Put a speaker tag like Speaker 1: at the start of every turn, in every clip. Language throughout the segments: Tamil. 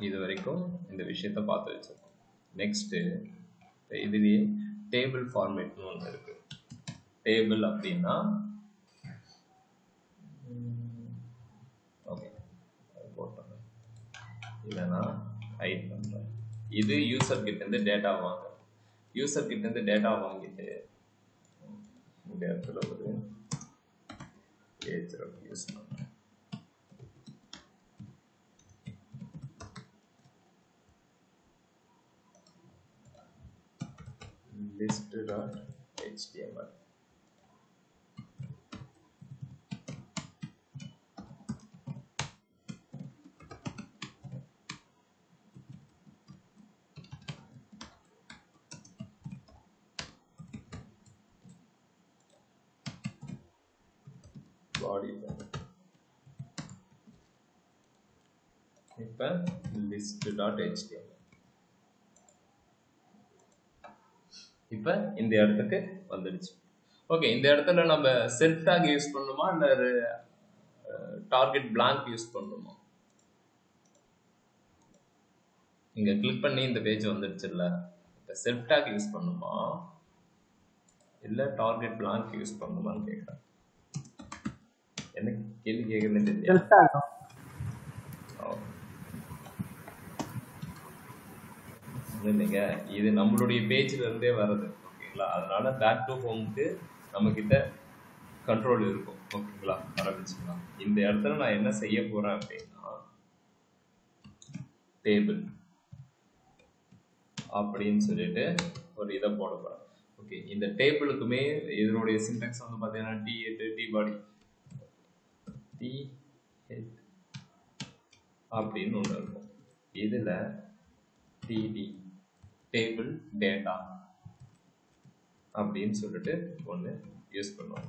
Speaker 1: இது வரைக்கும் இந்த விஷயத்தை பார்த்து வச்சிருக்கோம். நெக்ஸ்ட்டு இதுலேயே டேபிள் ஃபார்மேட்னு ஒன்று இருக்கு. டேபிள் அப்படின்னா ஓகே போட்டோம், இதை நான் ஹைட் பண்ணுறேன். இது யூசர் கிட்டேருந்து டேட்டா வாங்க. யூசர் கிட்டேருந்து டேட்டா வாங்கிட்டு இந்த இடத்துல ஒரு பேஜ் யூஸ் பண்ணுறேன். list.html body இப்ப list.html இப்ப இந்த இடத்துக்கு வந்துடுச்சு. ஓகே, இந்த இடத்துல நம்ம செல்ஃப் டாக் யூஸ் பண்ணுமா இல்ல டார்கெட் பிளாங்க் யூஸ் பண்ணுமா? இங்க கிளிக் பண்ணி இந்த பேஜ் வந்துடுச்சுல்ல, செல்ஃப் டாக் யூஸ் பண்ணுமா இல்ல டார்கெட் பிளாங்க் யூஸ் பண்ணுமான்னு கேட்குறேன். என்ன கேள்வி கேட்குறேன்னு தெரியல. இல்லைங்க, இது நம்மளுடைய பேஜ்ல இருந்தே வருது. ஓகேங்களா, அதனால பேக் டு ஹோமுக்கு நம்ம கிட்ட கண்ட்ரோல் இருக்கும். ஓகேங்களா, ஆரம்பிச்சுக்கலாம். இந்த இடத்துல நான் என்ன செய்ய போறேன் அப்படின்னா டேபிள் அப்படின்னு சொல்லிட்டு ஒரு இதை போட போறேன். ஓகே, இந்த டேபிளுக்குமே இதனுடைய சின்டாக்ஸ் வந்து பார்த்தீங்கன்னா டி ஹெட் டி பாடி டி ஹெட் அப்படின்னு ஒன்று இருக்கும். இதுல டிடி டேபிள் டேட்டா அப்படின்னு சொல்லிட்டு ஒன்று யூஸ் பண்ணுவோம்.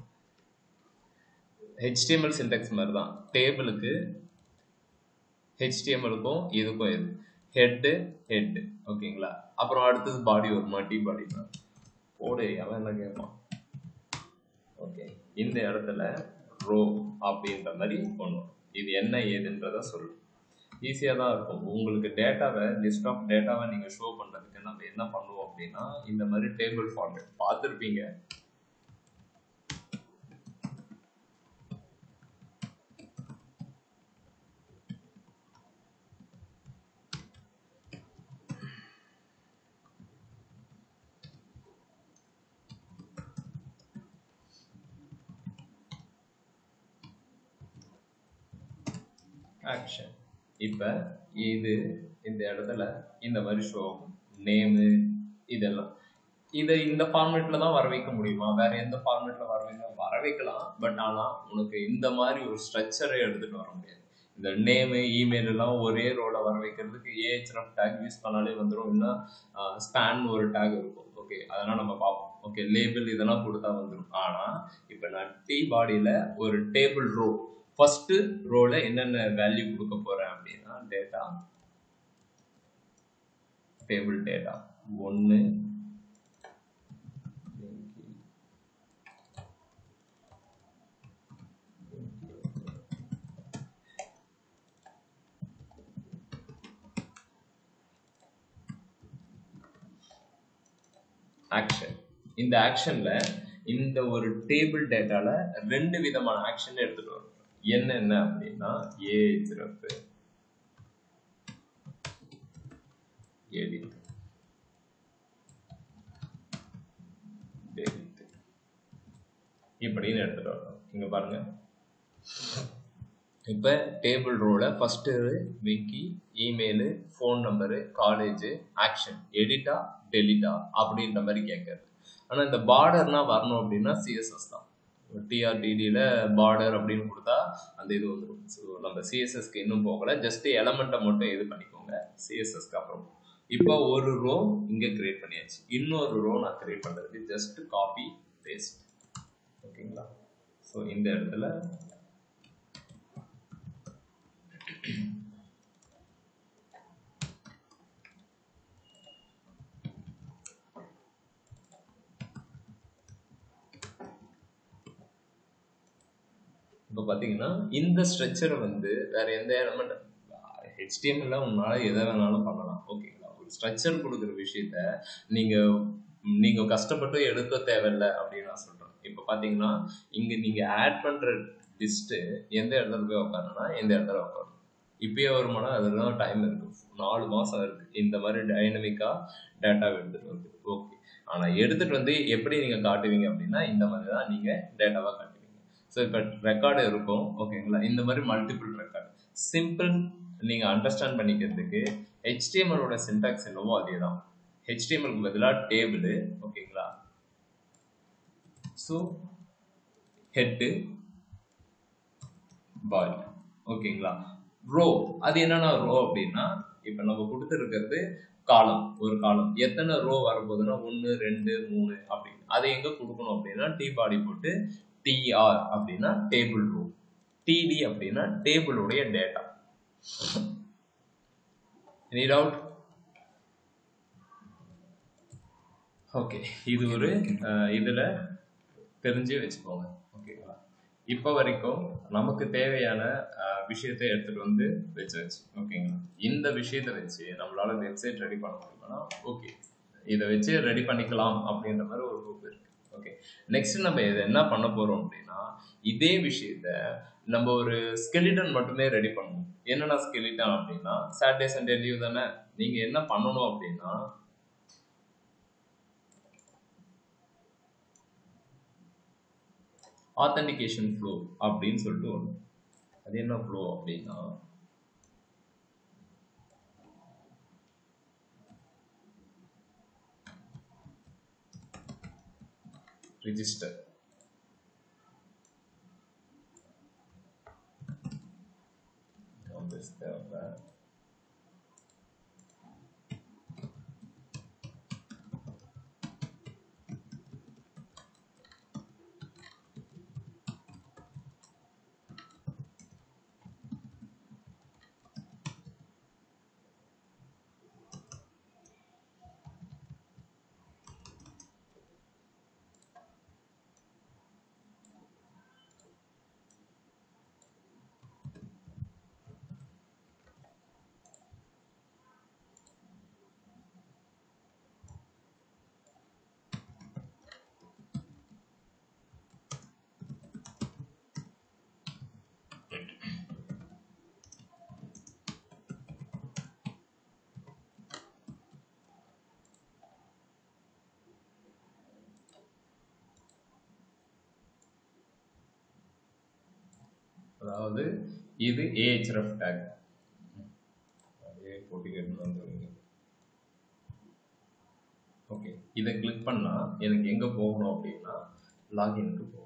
Speaker 1: HTML சின்டாக்ஸ் மாதிரி தான். டேபிளுக்கு HTMLக்கும் இதுக்கும் இது ஹெட்டு ஹெட். ஓகேங்களா, அப்புறம் அடுத்தது பாடி வருமா, டி பாடி போடு, அவன் என்ன கேட்பான். ஓகே, இந்த இடத்துல ரோ அப்படின்ற மாதிரி ஒன்று. இது என்ன ஏதுன்றத சொல்லு. ஈஸியாக தான் இருக்கும். உங்களுக்கு டேட்டாவை லிஸ்ட் ஆஃப் டேட்டாவை நீங்கள் ஷோ பண்ணுறதுக்கு நம்ம என்ன பண்ணுவோம் அப்படின்னா இந்த மாதிரி டேபிள் ஃபார்மேட் பார்த்துருப்பீங்க. ஆக்ஷன் இப்போ இது இந்த இடத்துல இந்த மாதிரி ஷோ நேமு இதெல்லாம் இதை இந்த ஃபார்மேட்ல தான் வர வைக்க முடியுமா? வேற எந்த ஃபார்மேட்ல வர வைக்கலாம். பட் ஆனால் உனக்கு இந்த மாதிரி ஒரு ஸ்ட்ரக்சரை எடுத்துட்டு வர முடியாது. இந்த நேமு இமெயில் எல்லாம் ஒரே ரோல வர வைக்கிறதுக்கு ஏஹெச்எஃப் டேக் யூஸ் பண்ணாலே வந்துடும். இல்லைன்னா ஸ்பேன் ஒரு டேக் இருக்கும். ஓகே, அதெல்லாம் நம்ம பார்ப்போம். ஓகே, லேபிள் இதெல்லாம் கொடுத்தா வந்துடும். ஆனால் இப்போ நான் டி பாடியில் ஒரு டேபிள் ரோ ஃபர்ஸ்ட் ரோல என்னென்ன வேல்யூ கொடுக்க போறேன் அப்படின்னா டேட்டா டேபிள் டேட்டா 1 ஆக்ஷன். இந்த ஆக்ஷன்ல இந்த ஒரு டேபிள் டேட்டால 2 விதமான ஆக்ஷன் எடுத்துட்டு வரும். என்னென்ன அப்படின்னா ஏஹெச்எஃப் எடிட் டெலிட் இப்படின்னு எடுத்துட்டு வரணும். இங்க பாருங்க, இப்போ டேபிள் ரோல ஃபர்ஸ்ட் விக்கி email phone number college action எடிட்டா டெலிட்டா அப்படின்ற மாதிரி கேட்காது. ஆனால் இந்த பார்டர்னா வரணும் அப்படின்னா சிஎஸ்எஸ் தான். டிஆர்டிடியில் பார்டர் அப்படின்னு கொடுத்தா அந்த இது வந்துடும். ஸோ நம்ம சிஎஸ்எஸ்க்கு இன்னும் போகலை, ஜஸ்ட் எலமெண்ட்டை மட்டும் இது பண்ணிக்கோங்க சிஎஸ்எஸ்க்கு அப்புறம். இப்போ ஒரு ரோ இங்கே கிரியேட் பண்ணியாச்சு. இன்னொரு ரோ நான் கிரியேட் பண்ணுறதுக்கு ஜஸ்ட் காப்பி பேஸ்ட். ஓகேங்களா, ஸோ இந்த இடத்துல இப்போ பார்த்தீங்கன்னா இந்த ஸ்ட்ரக்சரை வந்து வேற எந்த எலமெண்ட் HTML உன்னால எதை வேணாலும் பண்ணலாம். ஓகேங்களா? ஒரு ஸ்ட்ரக்சர் கொடுக்குற விஷயத்த நீங்கள் நீங்கள் கஷ்டப்பட்டு எடுக்க தேவையில்லை அப்படின்னு நான் சொல்கிறேன். இப்போ பார்த்தீங்கன்னா இங்கே நீங்கள் ஆட் பண்ணுற லிஸ்ட்டு எந்த இடத்துல போய் உட்காரணும்னா இந்த இடத்துல உட்காரணும். இப்பயே வருமானா அதெல்லாம் டைம் இருக்குது, 4 மாதம் இருக்குது இந்த மாதிரி டைனமிக்காக டேட்டா எடுத்துகிட்டு வந்து. ஓகே, ஆனால் எடுத்துகிட்டு வந்து எப்படி நீங்கள் காட்டுவீங்க அப்படின்னா இந்த மாதிரி தான் நீங்கள் டேட்டாவாக காட்டுவீங்க. ஸோ இப்போ ரெக்கார்டு இருக்கும். ஓகேங்களா? இந்த மாதிரி மல்டிபிள் ரெக்கார்டு சிம்பிள் நீங்கள் அண்டர்ஸ்டாண்ட் பண்ணிக்கிறதுக்கு HTML சின்டாக்ஸ் என்னவோ அதே தான். HTMLக்கு பதிலாக டேபிள். ஓகேங்களா? ஸோ ஹெட்டு பாடி. ஓகேங்களா? ரோ அது என்னன்னா ரோ அப்படின்னா இப்போ நம்ம கொடுத்துருக்கிறது காலம், ஒரு காலம் எத்தனை ரோ வரப்போகுதுன்னா 1 2 3 அப்படின்னு. அதை எங்கே கொடுக்கணும் அப்படின்னா டி பாடி போட்டு டிஆர் அப்படின்னா டேபிள் ரோ, டிடி அப்படின்னா டேபிளுடைய டேட்டா. Any doubt? ஓகே, இது ஒரு இதில் தெரிஞ்சு வச்சுக்கோங்க. ஓகேங்களா? இப்போ வரைக்கும் நமக்கு தேவையான விஷயத்தை எடுத்துகிட்டு வந்து வச்சாச்சு. ஓகேங்களா? இந்த விஷயத்தை வச்சு நம்மளால் வெப்சைட் ரெடி பண்ண முடியும்னா ஓகே, இதை வச்சு ரெடி பண்ணிக்கலாம் அப்படின்ற மாதிரி ஒரு குரூப் இருக்குது. ஓகே, நெக்ஸ்ட் நம்ம இதை என்ன பண்ண போகிறோம் அப்படின்னா இதே விஷயத்த நம்ம ஒரு ஸ்கெலிட்டன் மட்டுமே ரெடி பண்ணணும். என்னென்ன ஸ்கெலிட்டன் அப்படின்னா சாட்டர்டே சண்டே லீவ் தானே. நீங்கள் என்ன பண்ணணும் அப்படின்னா ஆத்தென்டிகேஷன் ஃப்ளோ அப்படின்னு சொல்லிட்டு ஒன்று. அது என்ன ஃப்ளோ அப்படின்னா ரிஜிஸ்டர். அதாவது இது ahref tag. ஓகே, இதை கிளிக் பண்ணா எனக்கு எங்க போகணும் அப்படின்னா லாகின்க்கு போகும்.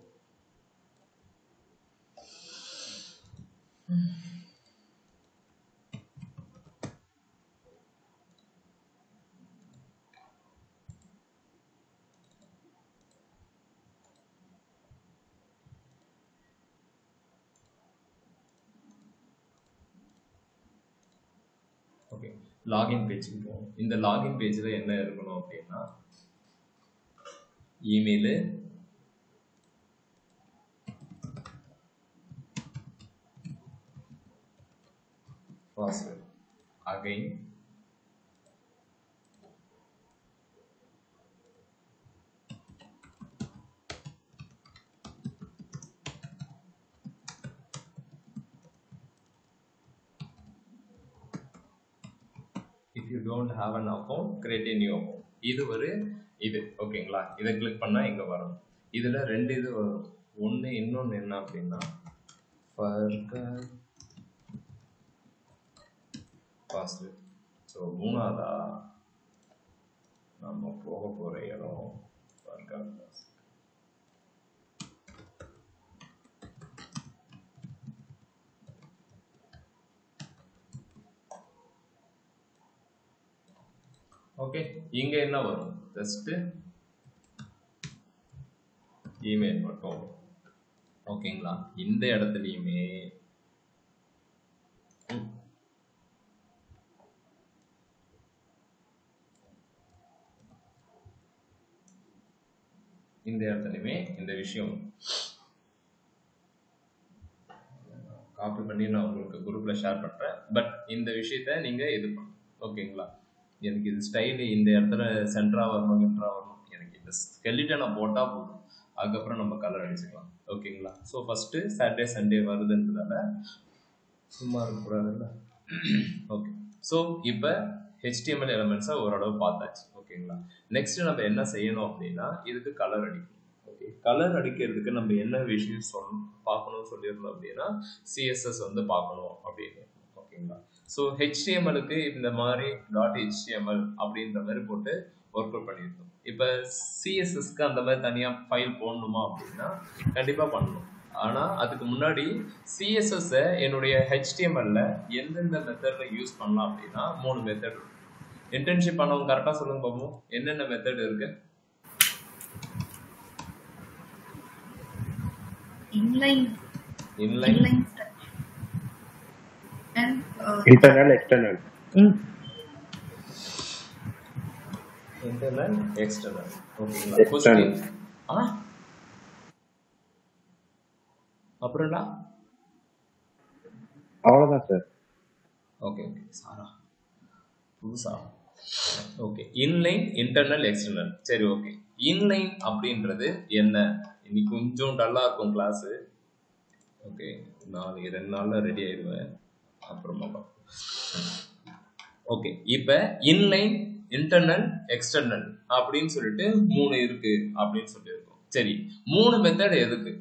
Speaker 1: ஓகே, லாகின் பேஜுக்கு போகும். இந்த லாகின் பேஜில் என்ன இருக்கணும் அப்படின்னா email, password, again if you don't have an account create a new account. இது ஒரு இது. ஓகேங்களா? இதை கிளிக் பண்ணால் இங்கே வரும். இதில் 2 இது வரும். இன்னொன்று என்ன அப்படின்னா பாஸ்வேர்டு. ஸோ 3ஆவதா நம்ம போக போகிற இடம் பாஸ்வேர்டு. ஓகே, இங்க என்ன வரும்? ஜஸ்ட் இமெயில் மட்டும். ஓகேங்களா? இந்த இடத்துலையுமே இந்த விஷயம் காப்பி காப்பி பண்ணி நான் உங்களுக்கு குரூப்பில் ஷேர் பண்ணுறேன். பட் இந்த விஷயத்த நீங்கள் இது பண்ணணும். ஓகேங்களா? எனக்கு இது ஸ்டைலு இந்த இடத்துல சென்டராக வரணும், சென்டராக வரணும். எனக்கு இந்த ஸ்கெலிட்டை நான் போட்டால் போதும். அதுக்கப்புறம் நம்ம கலர் அடிச்சுக்கலாம். ஓகேங்களா? ஸோ ஃபஸ்ட்டு சாட்டர்டே சண்டே வருதுன்றதால சும்மா இருக்கக்கூடாதுல்ல. ஓகே. ஸோ இப்போ HTML எலமெண்ட்ஸை ஓரளவு பார்த்தாச்சு. ஓகேங்களா? நெக்ஸ்ட் நம்ம என்ன செய்யணும் அப்படின்னா இதுக்கு கலர் அடிக்கணும். ஓகே, கலர் அடிக்கிறதுக்கு நம்ம என்ன விஷயம் பார்க்கணும்னு சொல்லியிருந்தோம் அப்படின்னா CSS வந்து பார்க்கணும் அப்படின்னு. ஓகேங்களா? ஸோ HTMLக்கு இந்த மாதிரி .html அப்படின்ற மாதிரி போட்டு ஒர்க் அவுட் பண்ணியிருந்தோம். இப்போ CSSக்கு அந்த மாதிரி தனியாக ஃபைல் போடணுமா அப்படின்னா கண்டிப்பாக பண்ணணும். ஆனால் அதுக்கு முன்னாடி CSSஐ என்னுடைய HTMLல எந்தெந்த மெத்தடில் யூஸ் பண்ணலாம் அப்படின்னா 3 மெத்தட் இருக்கு. இன்டர்ன்ஷிப் பண்ணவங்க கரெக்டாக சொல்லுங்க பாப்போம், என்னென்ன மெத்தட் இருக்கு?
Speaker 2: Inline and
Speaker 3: internal external.
Speaker 1: Internal external. ஓகேங்களா?
Speaker 3: External.
Speaker 1: அப்புறம்டா
Speaker 3: அவ்வளவுதான் சார்.
Speaker 1: ஓகே ஓகே சாரா புதுசா. Okay, inline, internal, external. சரி, ஓகே. இன்லைன் அப்படின்றது என்ன? இன்னைக்கு கொஞ்சம் டல்லா இருக்கும் கிளாஸு. ஓகே, நான் 2 நாளில் ரெடி ஆயிடுவேன். அப்புறமா ஓகே, இப்போ இன்லைன், இன்டர்னல், எக்ஸ்டர்னல் அப்படின்னு சொல்லிட்டு 3 இருக்கு அப்படின்னு சொல்லியிருக்கோம். சரி, 3 மெத்தட் எதுக்கு?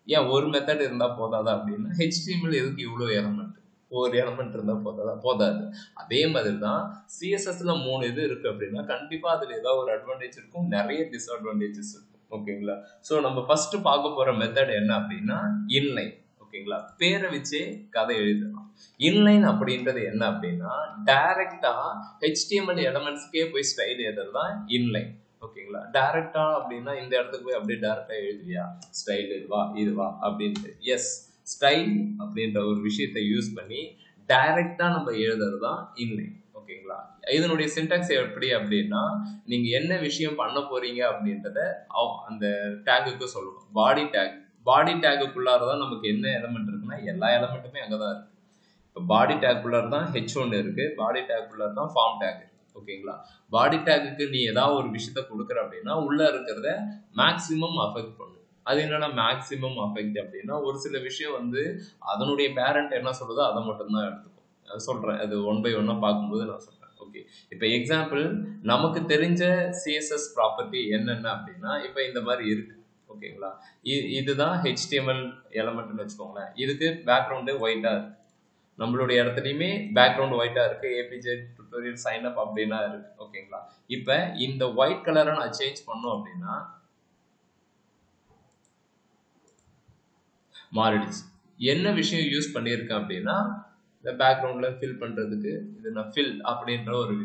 Speaker 1: ஏன் ஒரு மெத்தட் இருந்தால் போதாதா அப்படின்னா HTML எதுக்கு இவ்வளோ எலமெண்ட்? ஒரு எலமெண்ட் இருந்தால் போதாதா? போதாது. அதே மாதிரி தான் CSSல 3 இது இருக்கு அப்படின்னா கண்டிப்பாக அதில் ஏதாவது ஒரு அட்வான்டேஜ் இருக்கும், நிறைய டிஸ்அட்வான்டேஜஸ் இருக்கும். ஓகேங்களா? ஸோ நம்ம ஃபர்ஸ்ட் பார்க்க போகிற மெத்தட் என்ன அப்படின்னா இன்லைன். ஓகேங்களா? பேரை வச்சே கதை எழுதலாம். இன்லைன் அப்படின்றது என்ன அப்படின்னா டைரக்டா HTML எலமெண்ட்ஸ்க்கே போய் ஸ்டைல் எழுதுறது தான் இன்லைன். ஓகேங்களா? டைரக்டா அப்படின்னா இந்த இடத்துக்கு போய் அப்படியே டைரக்டா எழுதுவியா ஸ்டைல் இதுவா இதுவா அப்படின்ட்டு? எஸ், ஸ்டைல் அப்படின்ற ஒரு விஷயத்தை யூஸ் பண்ணி டைரக்டா நம்ம எழுதுறது தான் இன்லைன். ஓகேங்களா? இதனுடைய சின்டாக்ஸ் எப்படி அப்படின்னா நீங்க என்ன விஷயம் பண்ண போறீங்க அப்படின்றத அந்த டேகுக்கு சொல்லணும். பாடி டேகுக்குள்ளாரதான் நமக்கு என்ன எலமெண்ட் இருக்குன்னா எல்லா எலமெண்ட்டுமே அங்கதான் இருக்கு. இப்போ பாடி டேக்குள்ளார தான் H1 இருக்கு, பாடி டேக்குள்ளார தான் ஃபார்ம் டேக். ஓகேங்களா? பாடி டேக்குக்கு நீ ஏதாவது ஒரு விஷயத்த கொடுக்குற அப்படின்னா உள்ள இருக்கிறத மேக்சிமம் அஃபெக்ட் பண்ணும். அது என்னன்னா மேக்சிமம் அஃபெக்ட் அப்படின்னா ஒரு சில விஷயம் வந்து அதனுடைய பேரண்ட் என்ன சொல்லுதோ அதை மட்டும்தான் எடுத்துக்கும். சொல்றேன், அது 1 by 1 பார்க்கும்போது நான் சொல்றேன். ஓகே, இப்போ எக்ஸாம்பிள் நமக்கு தெரிஞ்ச CSS ப்ராப்பர்ட்டி என்னென்ன அப்படின்னா இப்போ இந்த மாதிரி இருக்கு. ஓகேங்களா? இதுதான் HTML எலமெண்ட்னு வச்சுக்கோங்களேன். இதுக்கு பேக்ரவுண்டு ஒயிட்டா இருக்கு, நம்மளுடைய இடத்துலையுமே பேக்ரவுண்ட் ஒயிட்டா இருக்கு, APJ tutorial sign up அப்படின்னா இருக்கு. ஓகேங்களா? இப்போ இந்த ஒயிட் கலரை நான் சேஞ்ச் பண்ணோம் அப்படின்னா மாறிடுச்சு. என்ன விஷயம் யூஸ் பண்ணியிருக்கேன் அப்படின்னா இந்த பேக்ரவுண்ட்ல ஃபில் பண்றதுக்கு இது நான் ஃபில் அப்படின்ற ஒரு.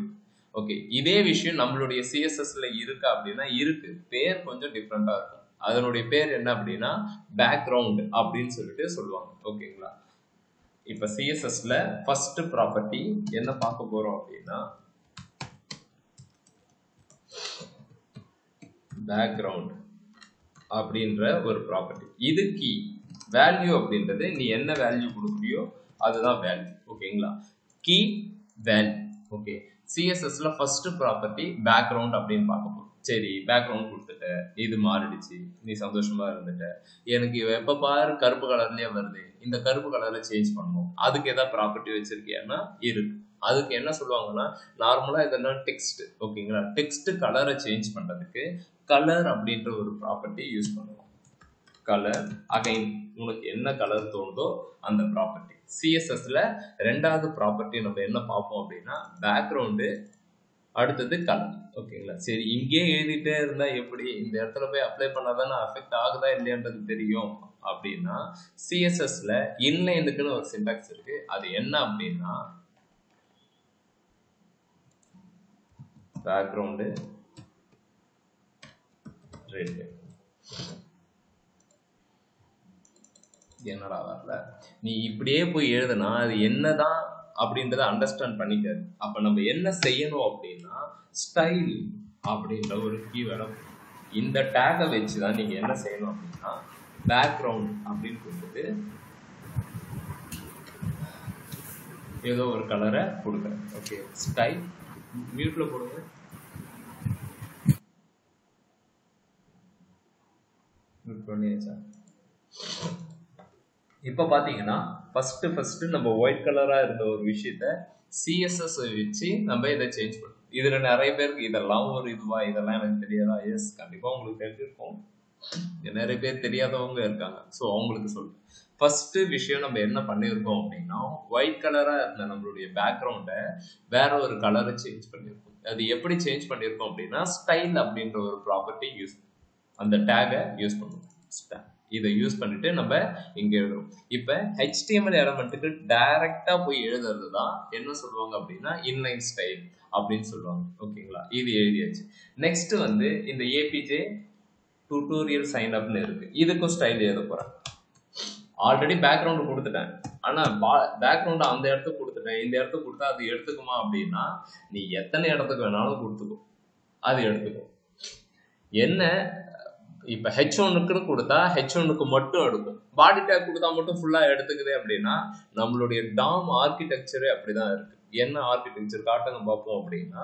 Speaker 1: ஓகே, இதே விஷயம் நம்மளுடைய CSSல இருக்கா அப்படின்னா இருக்கு, பேர் கொஞ்சம் டிஃப்ரெண்டா இருக்கும். அதனுடைய பேர் என்ன அப்படின்னா பேக்ரவுண்ட் அப்படின்னு சொல்லிட்டு சொல்லுவாங்க. ஓகேங்களா? இப்ப CSSல ஃபர்ஸ்ட் ப்ராப்பர்ட்டி என்ன பார்க்க போறோம் அப்படின்னா பேக்ரவுண்ட் அப்படின்ற ஒரு ப்ராப்பர்ட்டி. இது கீ வேல்யூ அப்படின்றது நீ என்ன வேல்யூ கொடுக்குறியோ அதுதான் வேல்யூ. ஓகேங்களா? Key value. ஓகே, CSSல ஃபர்ஸ்ட் ப்ராப்பர்ட்டி பேக்ரவுண்ட் அப்படின்னு பார்க்க போறோம். சரி, பேக்ரவுண்ட் கொடுத்துட்ட, இது மாறிடுச்சு, நீ சந்தோஷமா இருந்துட்ட. எனக்கு எப்ப பாரு கருப்பு கலர்லயே வருது, இந்த கருப்பு கலர்ல சேஞ்ச் பண்ணணும், அதுக்கு ஏதாவது ப்ராப்பர்ட்டி வச்சிருக்கியான்னா இருக்கு. அதுக்கு என்ன சொல்லுவாங்கன்னா நார்மலா இதெல்லாம் டெக்ஸ்ட். ஓகேங்களா? டெக்ஸ்ட் கலரை சேஞ்ச் பண்றதுக்கு கலர் அப்படின்ற ஒரு ப்ராப்பர்ட்டி யூஸ் பண்ணுவோம். கலர் அகைன் உனக்கு என்ன கலர் தோணுதோ அந்த ப்ராப்பர்ட்டி. CSSல 2வது ப்ராப்பர்ட்டி நம்ம என்ன பார்ப்போம் அப்படின்னா பேக்ரவுண்டு, அடுத்தது கலர். ஓகேங்களா? சரி, இங்கே எழுதிட்டே இருந்தா எப்படி, இந்த இடத்துல போய் அப்ளை பண்ணாதானே அஃபெக்ட் ஆகுதா இல்லையான்றது தெரியும் அப்படின்னா CSSல இன்லைனுக்குன்னு ஒரு சின்டாக்ஸ் இருக்கு. அது என்ன அப்படின்னா பேக்ரவுண்டு ரெட். என்னடா வரல, நீ இப்படியே போய் எழுதுனா அது என்னதான் அப்படின்றத அண்டர்ஸ்டாண்ட் பண்ணிக்காது. அப்ப நம்ம என்ன செய்யணும் அப்படின்னா ஸ்டைல் அப்படின்ற ஒரு கீவேர்டை இந்த டேகை வச்சுதான் நீங்க என்ன செய்யணும் அப்படின்னா பேக்ரவுண்ட் அப்படின்னு கொடுத்துட்டு ஏதோ ஒரு கலரை கொடுக்குறேன். ஓகே, ஸ்கை மியூட்ல போடுங்க. மியூட் பண்ணியாச்சா? இப்போ பார்த்தீங்கன்னா ஃபர்ஸ்ட் நம்ம ஒயிட் கலராக இருந்த ஒரு விஷயத்த சிஎஸ்எஸ் வச்சு நம்ம இதை சேஞ்ச் பண்ணோம். இதில் நிறைய பேருக்கு இதெல்லாம் ஒரு இதுவா, இதெல்லாம் எனக்கு தெரியாதா? எஸ், கண்டிப்பாக உங்களுக்கு தெரிஞ்சிருக்கும். நிறைய பேர் தெரியாதவங்க இருக்காங்க. ஸோ அவங்களுக்கு சொல்லுங்க. ஃபர்ஸ்ட் விஷயம் நம்ம என்ன பண்ணியிருக்கோம் அப்படின்னா, ஒயிட் கலராக இருந்த நம்மளுடைய பேக்ரவுண்டை வேற ஒரு கலரை சேஞ்ச் பண்ணியிருக்கோம். அது எப்படி சேஞ்ச் பண்ணியிருக்கோம் அப்படின்னா, ஸ்டைல் அப்படின்ற ஒரு ப்ராப்பர்ட்டி யூஸ், அந்த டேகை யூஸ் பண்ணுவோம். இதை யூஸ் பண்ணிட்டு நம்ம இங்க எழுதுறோம். இப்ப HTML எலமெண்ட்டுக்கு டைரக்டா போய் எழுதுறது தான் என்ன சொல்லுவாங்க அப்படின்னா இன்லைன் ஸ்டைல் அப்படின்னு சொல்லுவாங்க. ஓகேங்களா, இது எழுதியாச்சு. நெக்ஸ்ட் வந்து இந்த APJ டியூட்டோரியல் சைன் அப்னு இருக்கு. இதுக்கும் ஸ்டைல் எழுத போறேன். ஆல்ரெடி பேக்ரவுண்ட் கொடுத்துட்டேன். ஆனா பேக்ரவுண்ட் அந்த இடத்துக்கு கொடுத்துட்டேன். இந்த இடத்துக்கு கொடுத்தா அது எடுத்துக்குமா அப்படின்னா, நீ எத்தனை இடத்துக்கு வேணாலும் கொடுத்துக்கும், அது எடுத்துக்கும். என்ன இப்ப H1க்கு கொடுத்தா H1க்கு மட்டும் எடுக்கும். பாடி டேக் கொடுத்தா மட்டும் ஃபுல்லா எடுத்துக்குது அப்படின்னா, நம்மளுடைய டாம் ஆர்கிடெக்சரே அப்படிதான் இருக்கு. என்ன ஆர்கிடெக்சர் காட்டுங்க பார்ப்போம் அப்படின்னா,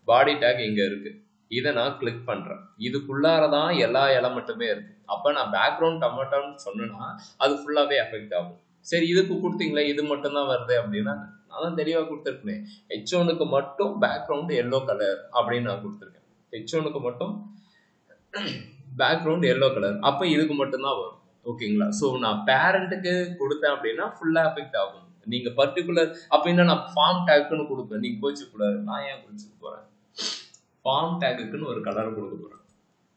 Speaker 1: பாடி டேக் இங்க இருக்கு. இதை நான் கிளிக் பண்றேன். இதுக்குள்ளாரதான் எல்லா எலமெண்ட்டுமே இருக்கு. அப்ப நான் பேக்ரவுண்ட் டொமேட்டோன்னு சொன்னேன்னா அது ஃபுல்லாவே எஃபெக்ட் ஆகும். சரி, இதுக்கு கொடுத்தீங்களே இது மட்டும் தான் வருது அப்படின்னா, நான் தான் தெளிவா கொடுத்துருக்கேன். H1க்கு மட்டும் பேக்ரவுண்ட் எல்லோ கலர் அப்படின்னு நான் கொடுத்துருக்கேன். H1க்கு மட்டும் பேக்ரவுண்ட் எல்லோ கலர். அப்ப இதுக்கு மட்டும்தான் வரும். ஓகேங்களா, ஸோ நான் பேரண்ட்டுக்கு கொடுத்தேன் அப்படின்னா ஃபுல்லா எஃபெக்ட் ஆகும். நீங்க பர்டிகுலர் அப்படின்னா நான் ஃபார்ம் டேக்குன்னு கொடுப்பேன். நீங்க கோச்சு கூடாது. நான் ஏன் கோச்சு போறேன்? ஃபார்ம் டேக்குன்னு ஒரு கலர் கொடுக்க போறேன்.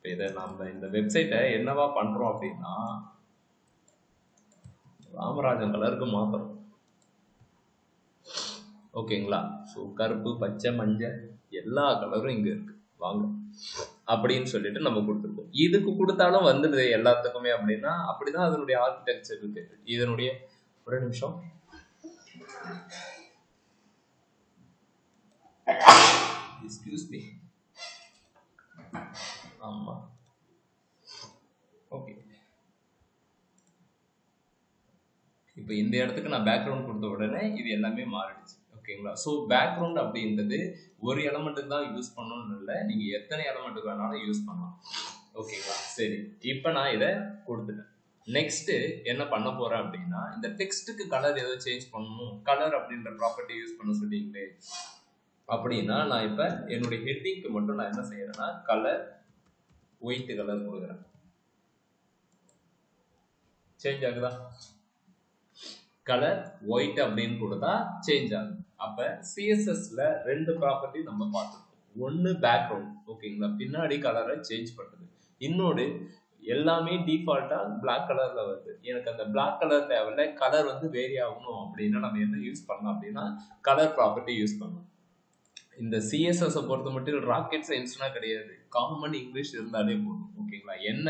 Speaker 1: இதை நம்ம இந்த வெப்சைட்டை என்னவா பண்றோம் அப்படின்னா, ராமராஜன் கலருக்கு மாத்துறோம். ஓகேங்களா, ஸோ கருப்பு, பச்சை, மஞ்சள் எல்லா கலரும் இங்க இருக்கு. வாங்க அப்படின்னு சொல்லிட்டு நம்ம கொடுத்துருக்கோம். இதுக்கு கொடுத்தாலும் வந்துடுது எல்லாத்துக்குமே அப்படின்னா, அப்படிதான் அதனுடைய ஆர்கிடெக்சர் இருக்கு. இதனுடைய ஒரு நிமிஷம், எக்ஸ்கியூஸ் மீ. ஆமா, ஓகே. இப்போ இந்த இடத்துக்கு நான் பேக்ரவுண்ட் கொடுத்த உடனே இது எல்லாமே மாறிடுச்சு. ஓகேங்களா, ஸோ பேக்ரவுண்ட் அப்படின்றது ஒரு எலமெண்ட்டுக்கு தான் யூஸ் பண்ணணும்னு இல்லை, நீங்க எத்தனை எலமெண்ட்டுக்கு வேணாலும் யூஸ் பண்ணலாம். ஓகேங்களா, சரி. இப்போ நான் இதை கொடுத்துட்டேன். நெக்ஸ்ட் என்ன பண்ண போறேன் அப்படின்னா, இந்த டெக்ஸ்ட்டுக்கு கலர் ஏதோ சேஞ்ச் பண்ணணும், கலர் அப்படின்ற ப்ராப்பர்ட்டி யூஸ் பண்ண சொல்லிங்களே அப்படின்னா, நான் இப்போ என்னுடைய ஹெட்டிங்க்கு மட்டும் நான் என்ன செய்யறேன்னா கலர் ஒயிட் கலர் கொடுக்குறேன். சேஞ்ச் ஆகுதா? கலர் ஒயிட் அப்படின்னு கொடுத்தா சேஞ்ச் ஆகும். அப்ப சிஎஸ்எஸ்ல ரெண்டு ப்ராப்பர்ட்டி நம்ம பார்த்துருக்கோம். ஒன்னு பேக்ரவுண்ட், ஓகேங்களா, பின்னாடி கலரை சேஞ்ச் பண்ணுது. இன்னொரு எல்லாமே டிஃபால்ட்டா பிளாக் கலர்ல வருது. எனக்கு அந்த பிளாக் கலர் தேவையில்ல, கலர் வந்து வேரி ஆகணும் அப்படின்னா நம்ம என்ன யூஸ் பண்ணலாம் அப்படின்னா கலர் ப்ராப்பர்ட்டி யூஸ் பண்ணலாம். இந்த சிஎஸ்எஸ் பொறுத்த மட்டும் ராக்கெட் சயின்ஸ்னா கிடையாது, காமன் இங்கிலீஷ் இருந்தாலே போதும். ஓகேங்களா, என்ன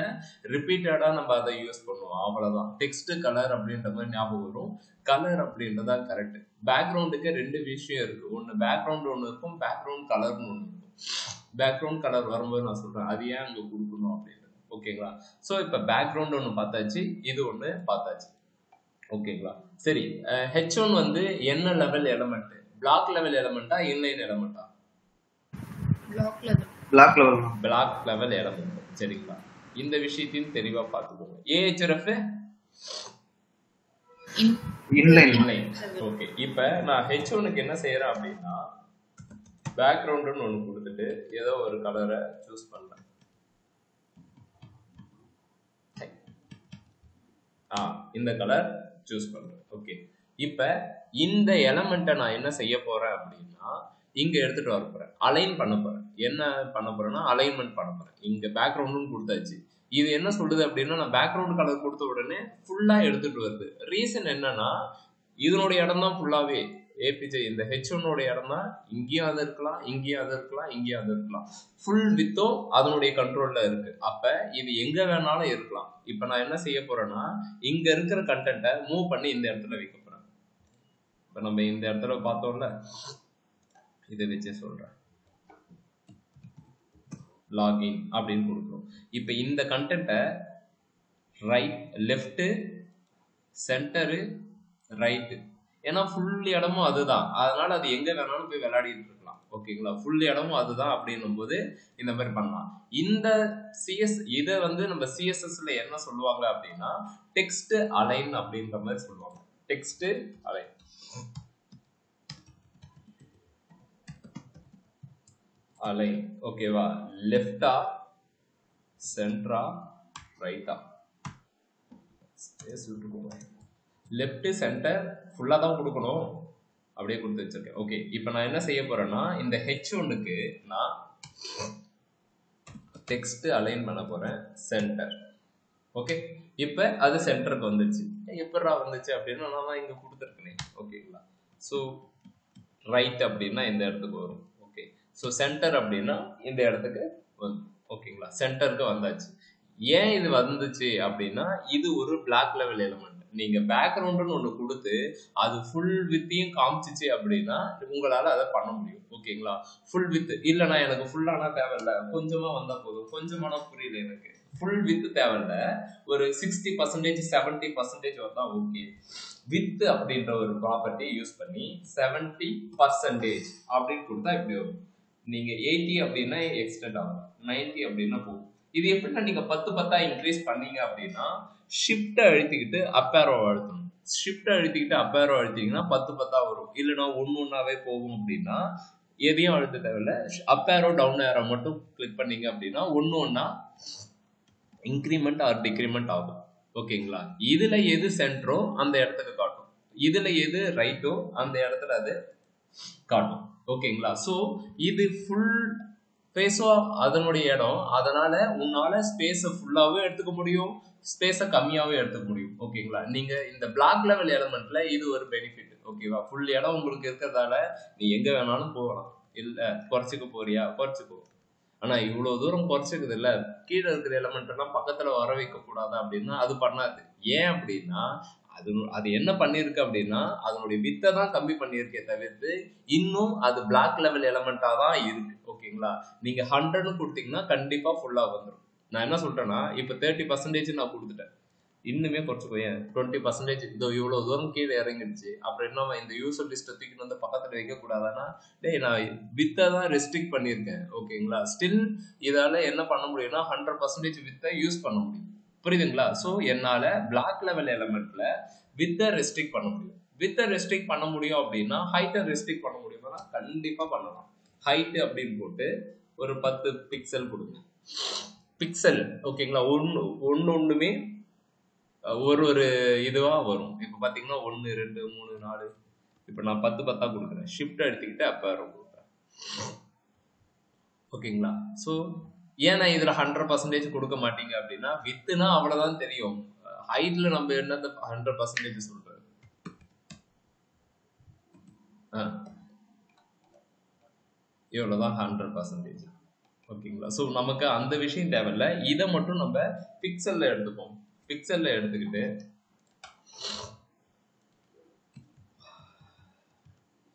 Speaker 1: ரிப்பீட்டடா நம்ம அதை யூஸ் பண்ணுவோம், அவ்வளவுதான். டெக்ஸ்ட் கலர் அப்படின்ற மாதிரி ஞாபகம் வரும். கலர் அப்படின்றதா கரெக்ட். பேக்ரவுண்டுக்கு ரெண்டு விஷயம் இருக்கு. ஒன்னு பேக்ரவுண்ட் ஒன்று இருக்கும், பேக்ரவுண்ட் கலர்னு ஒன்று இருக்கும். பேக்ரவுண்ட் கலர் வரும்போது நான் சொல்றேன் அது ஏன் அங்க கொடுக்கணும் அப்படின்றது. ஓகேங்களா, ஸோ இப்போ பேக்ரவுண்ட் ஒன்று பார்த்தாச்சு, இது ஒன்று பார்த்தாச்சு. ஓகேங்களா, சரி. H1 வந்து என்ன லெவல் எலமெண்ட்? பிளாக் லெவல் எலமெண்டா இன்லைன் எலமெண்டா? Block level element. சரிங்களா, இந்த விஷயத்தையும் தெளிவா பார்த்துக்கோங்க. AHRF inline. ஓகே, இப்போ நான் H1க்கு என்ன செய்யறேன் அப்படின்னா பேக்ரவுண்ட்னு ஒன்று கொடுத்துட்டு ஏதோ ஒரு கலரை சூஸ் பண்றேன். இந்த கலர் சூஸ் பண்றேன். ஓகே, இப்ப இந்த எலமெண்ட்டை நான் என்ன செய்ய போறேன் அப்படின்னா இங்க எடுத்துட்டு வர போறேன், அலைன் பண்ண போறேன். என்ன பண்ண போறேன்னா அலைன்மெண்ட் பண்ண போறேன். இங்க பேக்ரவுண்டும் கொடுத்தாச்சு. இது என்ன சொல்லுது அப்படின்னா நான் பேக்ரவுண்ட் கலர் கொடுத்த உடனே ஃபுல்லா எடுத்துட்டு வருது. ரீசன் என்னன்னா இதனுடைய இடம் தான் ஃபுல்லாவே APJ. இந்த H1 இடம் தான் இங்கேயும் அது இருக்கலாம், இங்கேயும் அது இருக்கலாம், இங்கேயும் அது இருக்கலாம். ஃபுல் வித்தும் அதனுடைய கண்ட்ரோல்ல இருக்கு. அப்ப இது எங்க வேணாலும் இருக்கலாம். இப்ப நான் என்ன செய்ய போறேன்னா இங்க இருக்கிற கண்டென்ட்டை மூவ் பண்ணி இந்த இடத்துல வைக்க போறேன். இப்ப நம்ம இந்த இடத்துல பார்த்தோம்ல, இதை வச்சு சொல்றேன் லாகின் அப்படின்னு கொடுக்குறோம். இப்ப இந்த கண்டென்ட்டை ரைட், லெஃப்ட், சென்டரு, ரைட்டு ஏன்னா ஃபுல் இடமும் அதுதான், அதனால அது எங்க வேணாலும் போய் விளையாடிட்டு இருக்கலாம். ஓகேங்களா, ஃபுல் இடமும் அதுதான் அப்படின்னும் போது இந்த மாதிரி பண்ணலாம். இந்த இதை வந்து நம்ம சிஎஸ்எஸ்ல என்ன சொல்லுவாங்க அப்படின்னா டெக்ஸ்ட் அலைன் அப்படின்ற மாதிரி சொல்லுவாங்க. டெக்ஸ்ட் அலைன் அலைன் ஓகேவா, லெஃப்டா சென்டரா ரைட்டா, ஸ்பேஸ் விட்டுக்கோங்க, லெஃப்ட் சென்டர் ஃபுல்லா தான் கொடுக்கணும், அப்படியே கொடுத்து வச்சிருக்கேன். ஓகே, இப்போ நான் என்ன செய்ய போறேன்னா இந்த H1க்கு நான் டெக்ஸ்ட் அலைன் பண்ண போறேன் சென்டர். ஓகே, இப்போ அது சென்டருக்கு வந்துச்சு. எப்படா வந்துச்சு அப்படின்னா நான் தான் இங்க கொடுத்துருக்கேன். ஓகேங்களா, ஸோ ரைட் அப்படின்னா இந்த இடத்துக்கு வரும். ஓகே, ஸோ சென்டர் அப்படின்னா இந்த இடத்துக்கு வரும். ஓகேங்களா, சென்டருக்கு வந்தாச்சு. ஏன் இது வந்துச்சு அப்படின்னா இது ஒரு பிளாக் லெவல் எலிமெண்ட். நீங்க பேக்ரவுண்டுன்னு ஒன்று கொடுத்து அது ஃபுல் வித்தையும் காமிச்சிச்சு அப்படின்னா உங்களால அதை பண்ண முடியும். ஓகேங்களா, ஃபுல் வித் இல்லைனா எனக்கு ஃபுல்லானா தேவையில்ல, கொஞ்சமா வந்தா போதும், கொஞ்சமானா புரியல, எனக்கு ஃபுல் வித் தேவையில்ல, ஒரு 60% 70% வந்தா ஓகே. வித் அப்படின்ற ஒரு ப்ராப்பர்ட்டி யூஸ் பண்ணி 70% அப்படின்னு கொடுத்தா இப்படி வரும். நீங்க 80 அப்படின்னா எக்ஸ்டெண்ட் ஆகும், 90 அப்படின்னா போகும். இது எப்படின்னா நீங்க 10 இன்க்ரீஸ் பண்ணீங்க அப்படின்னா ஷிஃப்ட் அழுத்திக்கிட்டு அப் ஏரோ அழுத்தணும். ஷிஃப்ட் அழுத்திக்கிட்டு அப் ஏரோ அழுத்திங்கன்னா 10 வரும். இல்லைன்னா ஒன்னாவே போகும் அப்படின்னா எதையும் அழுத்த தேவையில்ல, அப் ஏரோ டவுன் ஏரோ மட்டும் கிளிக் பண்ணீங்க அப்படின்னா ஒன்னா இன்க்ரிமெண்ட் ஆர் டிக்ரிமெண்ட் ஆகும். ஓகேங்களா, இதுல எது சென்டரோ அந்த இடத்துக்கு காட்டும், இதுல எது ரைட்டோ அந்த இடத்துல அது காட்டும். ஓகேங்களா, ஸோ இது ஃபுல் ஸ்பேஸோ அதனுடைய இடம், அதனால உன்னால ஸ்பேஸை ஃபுல்லாவே எடுத்துக்க முடியும், ஸ்பேஸை கம்மியாவே எடுத்துக்க முடியும். ஓகேங்களா, நீங்க இந்த பிளாக் லெவல் எலிமெண்ட்ல இது ஒரு பெனிஃபிட். ஓகேவா, ஃபுல் இடம் உங்களுக்கு இருக்கிறதால நீ எங்க வேணாலும் போகலாம். இல்ல குறைச்சிக்க போறியா குறைச்சிக்கோ, ஆனா இவ்வளவு தூரம் குறைச்சிக்குது இல்ல, கீழே இருக்கிற எலிமெண்ட் எல்லாம் பக்கத்துல வர வைக்க கூடாது அப்படின்னா அது பண்ணாது. ஏன் அப்படின்னா அது என்ன பண்ணிருக்கு அப்படின்னா அதனுடைய வித்தை தான் கம்மி பண்ணிருக்கே தவிர்த்து இன்னும் அது பிளாக் லெவல் எலிமெண்டா தான் இருக்கு. ஓகேங்களா, நீங்க 100 கொடுத்தீங்கன்னா கண்டிப்பா ஃபுல்லா வந்துடும். நான் என்ன சொல்றேன்னா இப்ப 30% நான் கொடுத்துட்டேன், இன்னுமே குறைச்சிக்கோ, ஏன் 20% இதோ இவ்வளவு தூரம் கீழே இறங்கிடுச்சு, அப்புறம் என்ன இந்த யூசர் லிஸ்ட் தூக்கிட்டு வந்து பக்கத்துல வைக்க கூடாதானா, டேய் நான் வித்தை தான் ரெஸ்ட்ரிக்ட் பண்ணியிருக்கேன். ஓகேங்களா, ஸ்டில் இதால என்ன பண்ண முடியும்னா 100% வித்தை யூஸ் பண்ண முடியும். புரியுதுங்களா, ஸோ என்னால பிளாக் லெவல் எலிமெண்ட்ல வித்தை ரெஸ்ட்ரிக்ட் பண்ண முடியும். வித்தை ரெஸ்ட்ரிக்ட் பண்ண முடியும் அப்படின்னா ஹைட்டை ரெஸ்ட்ரிக்ட் பண்ண முடியுமா, கண்டிப்பா பண்ணலாம். ஹைட் அப்படின்னு போட்டு ஒரு 10 பிக்சல் கொடுங்க, பிக்சல். ஓகேங்களா, ஒண்ணுமே ஒரு இதுவா வரும். இப்ப பாத்தீங்கன்னா 1 2 3 4, இப்ப நான் 10 கொடுக்குறேன், ஷிஃப்ட் எடுத்துக்கிட்டு அப்ப கொடுக்குறேன். ஓகேங்களா, சோ ஏன்னா இதுல 100% கொடுக்க மாட்டீங்க அப்படின்னா வித்துனா அவ்வளவுதான் தெரியும், ஹைட்ல நம்ம என்ன 100% சொல்றது. இவ்வளவுதான் 100%. ஓகேங்களா, சோ நமக்கு அந்த விஷயம் தேவையில்ல, இதை மட்டும் நம்ம பிக்சல்ல எடுத்துப்போம். பிக்சல்ல எடுத்துக்கிட்டு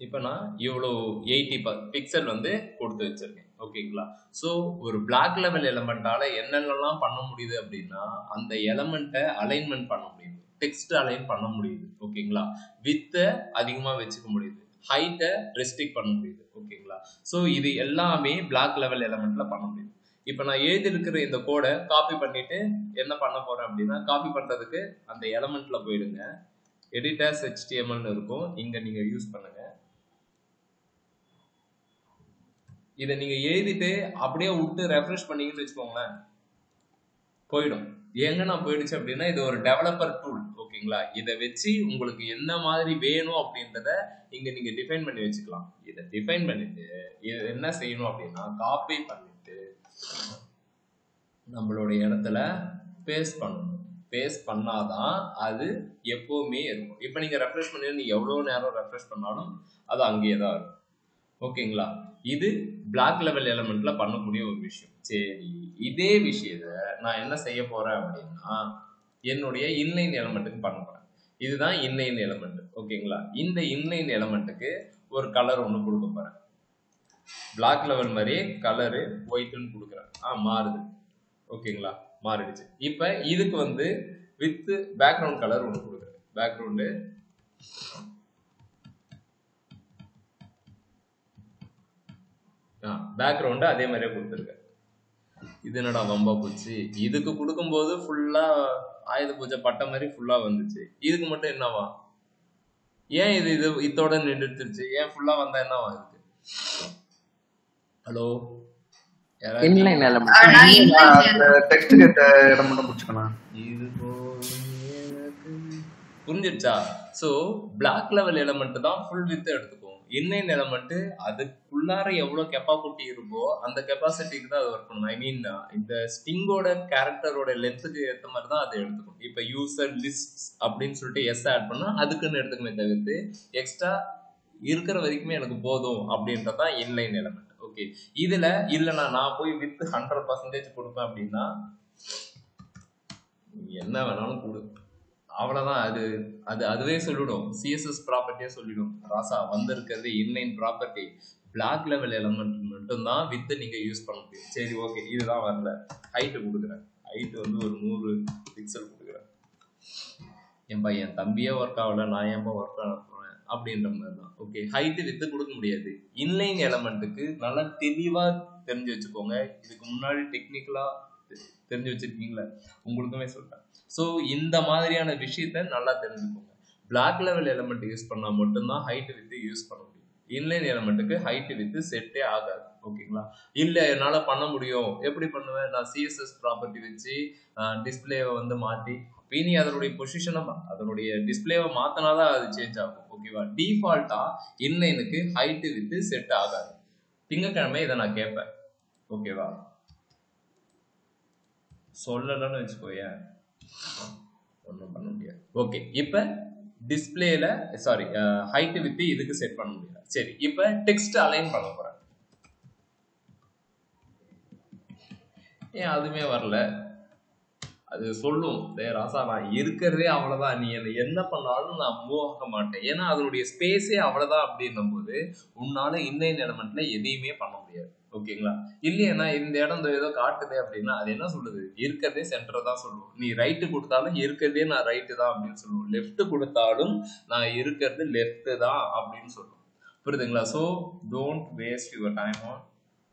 Speaker 1: இப்ப நான் இவ்வளோ 80 பிக்சல் வந்து கொடுத்து வச்சிருக்கேன். ஓகேங்களா, ஸோ ஒரு பிளாக் லெவல் எலிமெண்டால என்னென்னலாம் பண்ண முடியுது அப்படின்னா அந்த எலிமெண்ட்டை அலைன்மெண்ட் பண்ண முடியுது, டெக்ஸ்ட் அலைன் பண்ண முடியுது. ஓகேங்களா, வித்தை அதிகமா வச்சுக்க முடியுது, ஹைட்டை ரெஸ்ட்ரிக்ட் பண்ண முடியுது. ஓகேங்களா, ஸோ இது எல்லாமே பிளாக் லெவல் எலிமெண்ட்ல பண்ண முடியுது. இப்போ நான் எழுதியிருக்கிற இந்த கோடை காப்பி பண்ணிட்டு என்ன பண்ண போறேன் அப்படின்னா காப்பி பண்றதுக்கு அந்த எலிமெண்ட்ல போயிடுங்க, எடிட்டர்ஸ் HTML இருக்கும், இங்க நீங்க யூஸ் பண்ணுங்க. இதை நீங்க எழுதிட்டு அப்படியே விட்டு ரெஃப்ரெஷ் பண்ணீங்கன்னு வச்சுக்கோங்களேன் போயிடும். எங்கன்னா போயிடுச்சு அப்படின்னா இது ஒரு டெவலப்பர் டூல். ஓகேங்களா, இதை வச்சு உங்களுக்கு என்ன மாதிரி வேணும் அப்படின்றத இங்க நீங்க டிஃபைன் பண்ணி வச்சுக்கலாம். இதை டிஃபைன் பண்ணிட்டு இது என்ன செய்யணும் அப்படின்னா காப்பி பண்ணிட்டு நம்மளுடைய இடத்துல பேஸ்ட் பண்ணணும். பேஸ்ட் பண்ணாதான் அது எப்பவுமே இருக்கும். இப்போ நீங்க ரெஃப்ரெஷ் பண்ணி நீங்க எவ்வளவு நேரம் ரெஃப்ரெஷ் பண்ணாலும் அது அங்கேயே தான் இருக்கும். ஓகேங்களா, இது பிளாக் லெவல் எலிமெண்ட்ல பண்ணக்கூடிய ஒரு விஷயம். சரி, இதே விஷயத்த நான் என்ன செய்ய போறேன் அப்படின்னா என்னுடைய இன்லைன் எலிமெண்ட்டுக்கு பண்ண போறேன். இதுதான் இன்லைன் எலிமெண்ட். ஓகேங்களா, இந்த இன்லைன் எலிமெண்ட்டுக்கு ஒரு கலர் ஒன்று கொடுக்க போறேன். பிளாக் லெவல் மாதிரியே கலரு ஒயிட்னு கொடுக்குறேன். மாறுது. ஓகேங்களா, மாறிடுச்சு. இப்ப இதுக்கு வந்து வித் பேக்ரவுண்ட் கலர் ஒன்று கொடுக்குறேன். பேக்ரவுண்டு பேக்ரவுண்டு அதே மாதிரியே கொடுத்துருக்கேன். இது என்னடா வம்பா போச்சு. இதுக்கு கொடுக்கும்போது ஃபுல்லா ஆயுத பூஜை பட்ட மாதிரி ஃபுல்லா வந்துச்சு. இதுக்கு மட்டும் என்னவா? ஏன் இது இது இதோட நின்றுச்சு? ஏன் ஃபுல்லா வந்தா என்னவா இருக்கு? ஹலோ,
Speaker 4: இன்லைன் எலிமெண்ட்
Speaker 2: ஆனா inline
Speaker 4: டெக்ஸ்ட் கேட்ட இடம் மட்டும் புடிச்சுக்கணும்.
Speaker 1: இது புரிஞ்சிடுச்சா? ஸோ பிளாக் லெவல் எலமெண்ட் தான் ஃபுல் வித் எடுத்துக்கும். இன்லைன் எலமெண்ட் அதுக்குள்ளார எவ்வளோ கெப்பாசிட்டி இருக்கோ அந்த கெப்பாசிட்டிக்கு தான் அது ஒர்க் பண்ணணும். ஐ மீன் இந்த ஸ்டிங்கோட கேரக்டரோட லென்த்துக்கு ஏற்ற மாதிரி தான் அதை எடுத்துக்கும். இப்போ யூசர் லிஸ்ட் அப்படின்னு சொல்லிட்டு எஸ் ஆட் பண்ணா அதுக்குன்னு எடுத்துக்குமே தவிர்த்து எக்ஸ்ட்ரா இருக்கிற வரைக்குமே எனக்கு போதும் அப்படின்றதான் இன்லைன் எலமெண்ட். ஓகே, இதுல இல்லைனா நான் போய் வித் 100% கொடுப்பேன் அப்படின்னா என்ன வேணாலும் கொடு, அவ்வளவுதான். அது அது அதுவே சொல்லிடும். சிஎஸ்எஸ் ப்ராப்பர்ட்டியே சொல்லிடும், ராசா வந்திருக்கிறது inline property, black level element மட்டும்தான் வித் நீங்க யூஸ் பண்ண முடியும். சரி ஓகே, இதுதான் வரல. ஹைட்டு கொடுக்குறேன். ஹைட்டு வந்து ஒரு 100 பிக்சல் கொடுக்குறேன். ஏன்பா என் தம்பியே ஒர்க் ஆகல, நான் ஏன்பா ஒர்க் ஆக போறேன் அப்படின்ற மாதிரி தான். ஓகே, ஹைட்டு வித்து கொடுக்க முடியாது. இன்லைன் எலமெண்ட்டுக்கு நல்லா தெளிவா தெரிஞ்சு வச்சுக்கோங்க. இதுக்கு முன்னாடி டெக்னிக்கலா தெரிஞ்சு வச்சிருக்கீங்களா, உங்களுக்குமே சொல்றேன். ஸோ இந்த மாதிரியான விஷயத்த நல்லா தெரிஞ்சுக்கோங்க. பிளாக் லெவல் எலமெண்ட் யூஸ் பண்ணா மட்டும்தான் ஹைட் வித்து யூஸ் பண்ண முடியும். இன்லைன் எலமெண்ட்டுக்கு ஹைட் வித்து செட்டே ஆகாது. ஓகேங்களா? இல்லை என்னால் பண்ண முடியும், எப்படி பண்ணுவேன்? நான் சிஎஸ்எஸ் ப்ராப்பர்ட்டி வச்சு டிஸ்பிளேவை வந்து மாற்றி நீ அதனுடைய பொசிஷனை அதனுடைய டிஸ்பிளேவை மாற்றினாதான் அது சேஞ்ச் ஆகும். ஓகேவா? டிஃபால்ட்டா இன்லைனுக்கு ஹைட்டு வித்து செட் ஆகாது. திங்கக்கிழமை இதை நான் கேட்பேன். ஓகேவா? சொல்லலன்னு வச்சுக்கோயேன், ஒன்றும் பண்ண முடியாது. ஓகே, இப்போ டிஸ்பிளேல சாரி ஹைட் வித் இதுக்கு செட் பண்ண முடியாது. சரி, இப்போ டெக்ஸ்ட் அலைன் பண்ண போறேன். ஏன் அதுவுமே வரல? அது சொல்லும், ராசா நான் இருக்கிறதே அவ்வளவுதான், நீ என்ன பண்ணாலும் நான் மூவ் ஆக மாட்டேன், ஏன்னா அதனுடைய ஸ்பேஸே அவ்வளவுதான் அப்படின்னும் போது உன்னால இன்லைன் எலமெண்ட்ல எதையுமே பண்ண முடியாது. ஓகேங்களா? இல்லையா இந்த இடம் ஏதோ காட்டுது அப்படின்னா அது என்ன சொல்லுது? இருக்கிறதே சென்டர் தான் சொல்லுவோம். நீ ரைட்டு கொடுத்தாலும் இருக்கிறதே நான் ரைட்டு தான் அப்படின்னு சொல்லுவோம். லெஃப்ட் கொடுத்தாலும் நான் இருக்கிறது லெஃப்ட் தான் அப்படின்னு சொல்லுவோம். புரியுதுங்களா? So don't waste your time on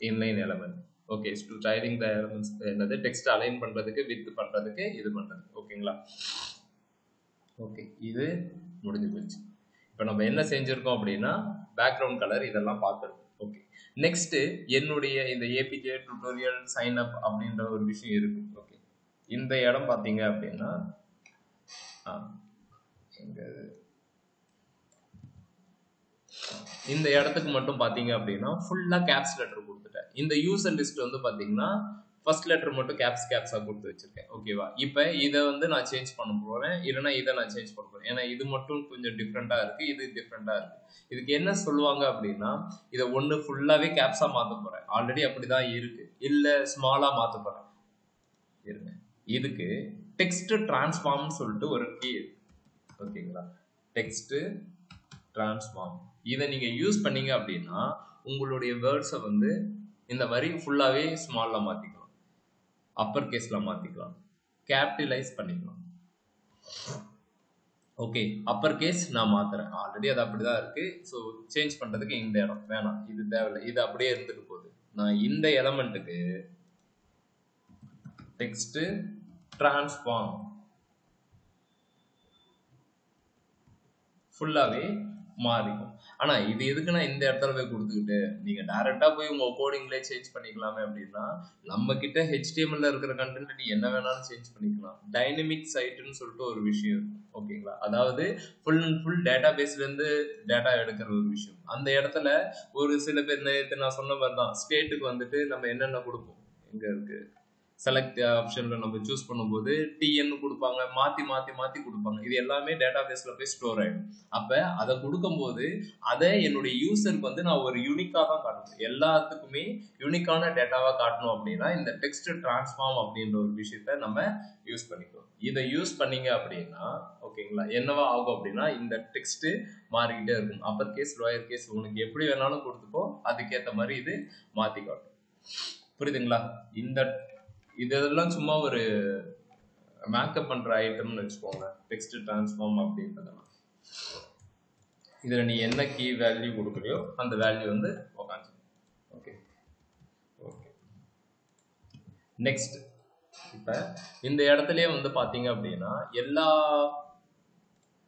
Speaker 1: inline element. Okay, to styling the elements, என்னது டெக்ஸ்ட் அலைன் பண்றதுக்கு, வித் பண்றதுக்கு, இது பண்றது. ஓகேங்களா? ஓகே, இது முடிஞ்சு போச்சு. இப்போ நம்ம என்ன செஞ்சிருக்கோம் அப்படின்னா பேக்ரவுண்ட் கலர் இதெல்லாம் பார்த்துருக்கோம். ஓகே, நெக்ஸ்ட் என்னுடைய இந்த ஏபிஜே டுட்டோரியல் சைன் அப் அப்படின்ற ஒரு விஷயம் இருக்கு. ஓகே, இந்த இடம் பார்த்தீங்க அப்படின்னா இந்த இடத்துக்கு மட்டும் பார்த்தீங்க அப்படின்னா ஃபுல்லா கேப்ஸ் லெட்டர் கொடுத்துட்டேன். இந்த யூசர் லிஸ்ட் வந்து பார்த்தீங்கன்னா ஃபர்ஸ்ட் லெட்டர் மட்டும் கேப்ஸாக கொடுத்து வச்சிருக்கேன். ஓகேவா? இப்போ இதை வந்து நான் சேஞ்ச் பண்ண போறேன், இல்லைன்னா இதை நான் சேஞ்ச் பண்ண போறேன். ஏன்னா இது மட்டும் கொஞ்சம் டிஃப்ரெண்டா இருக்கு, இது டிஃப்ரெண்டா இருக்கு. இதுக்கு என்ன சொல்லுவாங்க அப்படின்னா இதை ஒன்று ஃபுல்லாவே கேப்ஸா மாற்ற போறேன். ஆல்ரெடி அப்படிதான் இருக்கு. இல்லை ஸ்மாலா மாற்ற போறேன். இருங்க, இதுக்கு டெக்ஸ்ட் டிரான்ஸ்ஃபார்ம் சொல்லிட்டு ஒரு கீ இருக்கு. ஓகேங்களா? டெக்ஸ்ட் டிரான்ஸ்ஃபார்ம் இதை நீங்க யூஸ் பண்ணீங்க அப்படின்னா உங்களுடைய வேர்ட்ஸை வந்து இந்த மாதிரி ஃபுல்லாவே ஸ்மால்ல மாத்திக்கலாம், அப்பர் கேஸ்ல மாத்திக்கலாம், கேபிட்டலைஸ் பண்ணிக்கலாம். ஓகே, அப்பர் கேஸ் நான் மாத்துறேன். ஆல்ரெடி அது அப்படிதான் இருக்கு. ஸோ சேஞ்ச் பண்றதுக்கு இந்த இடம் வேணாம், இது தேவையில்லை, இது அப்படியே இருந்துட்டு போகுது. நான் இந்த எலமெண்ட்டுக்கு டெக்ஸ்ட் டிரான்ஸ்ஃபார்ம் ஃபுல்லாவே மாறிக்கும். ஆனா இது எதுக்கு நான் இந்த இடத்துல போய் கொடுத்துக்கிட்டு, நீங்க டைரக்டா போய் உங்க கோடிங்ல சேஞ்ச் பண்ணிக்கலாமே அப்படின்னா நம்ம கிட்ட HTML இருக்கிற கண்டென்ட் நீ என்ன வேணாலும் சேஞ்ச் பண்ணிக்கலாம். டைனமிக் சைட்னு சொல்லிட்டு ஒரு விஷயம் இருக்கும். ஓகேங்களா? அதாவது ஃபுல் அண்ட் ஃபுல் டேட்டா பேஸ்ல இருந்து டேட்டா எடுக்கிற ஒரு விஷயம். அந்த இடத்துல ஒரு சில பேர் நேற்று நான் சொன்ன மாதிரி தான் ஸ்டேட்டுக்கு வந்துட்டு நம்ம என்னென்ன கொடுப்போம், எங்க இருக்கு செலக்ட் ஆப்ஷன்ல நம்ம சூஸ் பண்ணும்போது டிஎன்னு கொடுப்பாங்க, மாத்தி மாத்தி மாத்தி கொடுப்பாங்க. இது எல்லாமே டேட்டா பேஸ்ல போய் ஸ்டோர் ஆயிடும். அப்ப அதை கொடுக்கும்போது அதை என்னுடைய யூசருக்கு வந்து நான் ஒரு யூனிக்கா தான் காட்டணும். எல்லாத்துக்குமே யூனிக்கான டேட்டாவா காட்டணும் அப்படின்னா இந்த டெக்ஸ்ட் டிரான்ஸ்ஃபார்ம் அப்படின்ற ஒரு விஷயத்த நம்ம யூஸ் பண்ணிக்கிறோம். இதை யூஸ் பண்ணீங்க அப்படின்னா ஓகேங்களா, என்னவா ஆகும் அப்படின்னா இந்த டெக்ஸ்ட் மாறிக்கிட்டே இருக்கும். அப்பர் கேஸ் லோயர் கேஸ் உனக்கு எப்படி வேணாலும் கொடுத்துக்கோ, அதுக்கேற்ற மாதிரி இது மாத்தி காட்டும். புரியுதுங்களா? இதெல்லாம் சும்மா ஒரு மேக்கப் பண்ற ஐட்டம்னு வச்சுக்கோங்க. டெக்ஸ்ட் டிரான்ஸ்ஃபார்ம் அப்படின்றதெல்லாம் இதுல நீ என்ன கீ வேல்யூ கொடுக்குறியோ அந்த வேல்யூ வந்து உட்காந்து. ஓகே, நெக்ஸ்ட் இப்போ இந்த இடத்துலயே வந்து பார்த்தீங்க அப்படின்னா எல்லா